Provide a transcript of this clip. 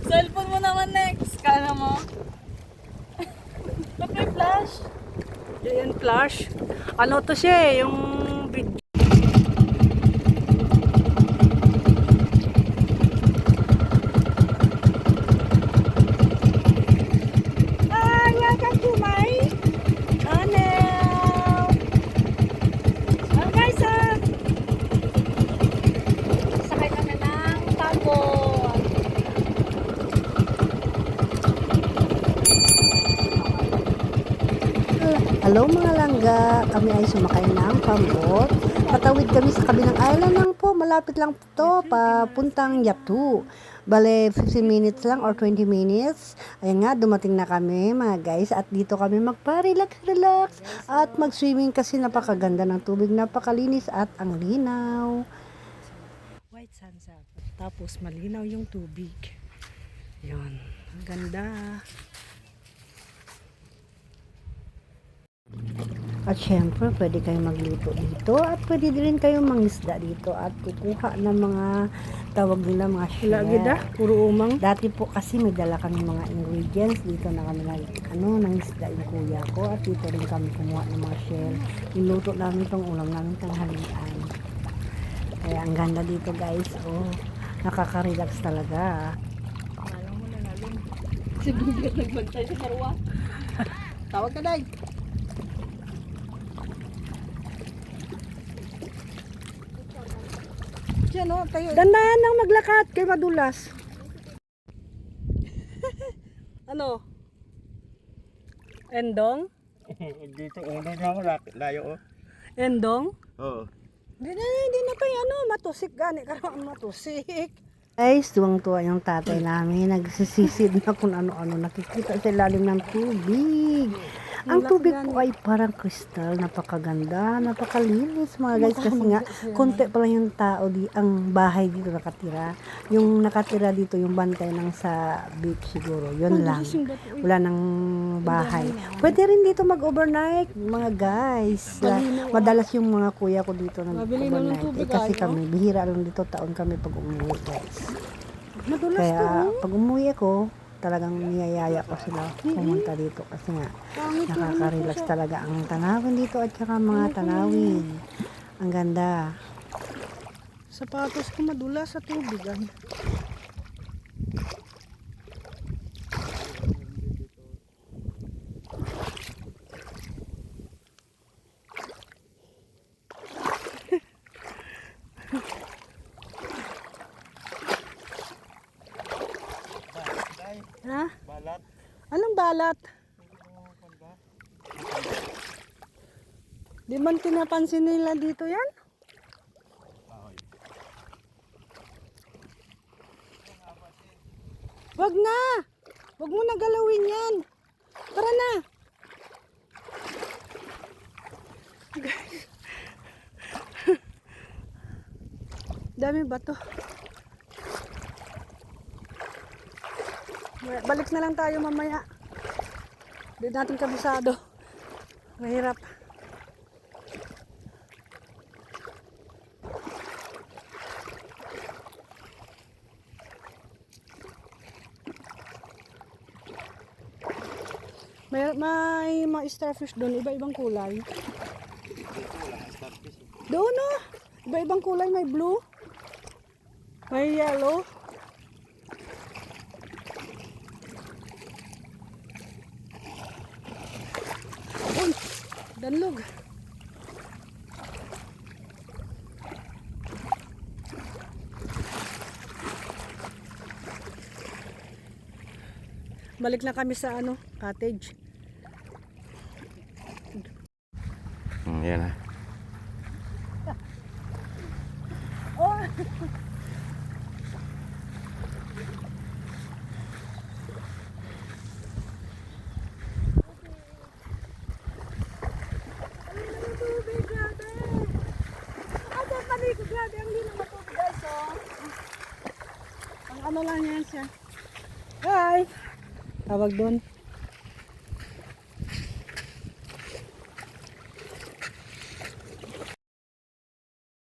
Cellphone mo naman next. Kala mo? Ba't may flash? Yan, flash. Ano to siya eh, yung video. Hi, welcome to my channel. Oh guys, sakay kami ng tagon. Hello mga langga, kami ay sumakay ng pambot. Patawid kami sa kabilang island lang po, malapit lang po to, papuntang Yatu. Bale, 15 minutes lang or 20 minutes. Ayan nga, dumating na kami mga guys at dito kami magpa-relax at mag-swimming kasi napakaganda ng tubig, napakalinis at ang linaw. White sunset, tapos malinaw yung tubig. Yun, ang ganda. At syempre, pwede kayong magluto dito at pwede din kayong mangisda dito at kukuha ng mga tawag nila mga shell. Puro umang. Dati po kasi may dala kami mga ingredients. Dito na kami nangisda yung kuya ko at dito rin kami kumuha ng mga shell. Niluto namin itong ulam namin tanghalian. Kaya ang ganda dito guys. Oh, nakaka-relax talaga. Alam mo na namin. Si Buglet nagbantay sa karwa. Tawag ka day. Diyan o, tayo. Dandahan lang maglakad kay madulas. Ano? Endong? Dito uno na ako, layo oh. Endong? Oo. Hindi na tayo matusik gani karon matusik. Guys, tuwang-tuwa yung tatay namin. Nagsisisid na kung ano-ano. Nakikita sa ilalim ng tubig. Ang tubig po ay parang kristal. Napakaganda, napakalinis mga guys. Kasi nga, konti pa lang yung tao, ang bahay dito nakatira. Yung nakatira dito, yung bantay ng sa beach siguro. Yun lang. Wala nang bahay. Pwede rin dito mag-overnight mga guys. Madalas yung mga kuya ko dito nag-overnight. Kasi kami, bihira lang dito taon kami pag umuwi guys. Kaya pag umuwi ako, talagang niyayaya ko sila pumunta dito kasi nga nakaka-relax talaga ang tanawin dito at saka mga tanawin. Ang ganda. Sapatos ko madulas sa tubig. Ha? Balat. Anong balat? Di man pinapansin nila dito yan? Wag na! Wag mo na galawin yan! Tara na! Dami bato. Balik na lang tayo mamaya. Hindi natin kabisado. Mahirap. May mga starfish doon, iba-ibang kulay. Doon no, iba-ibang kulay, may blue, may yellow. Uy, danlog. Balik na kami sa cottage. Yan na. Oh. Grabe, ang linaw na tubig guys, oh. Ang ano lang yan siya. Hi! Tawag doon.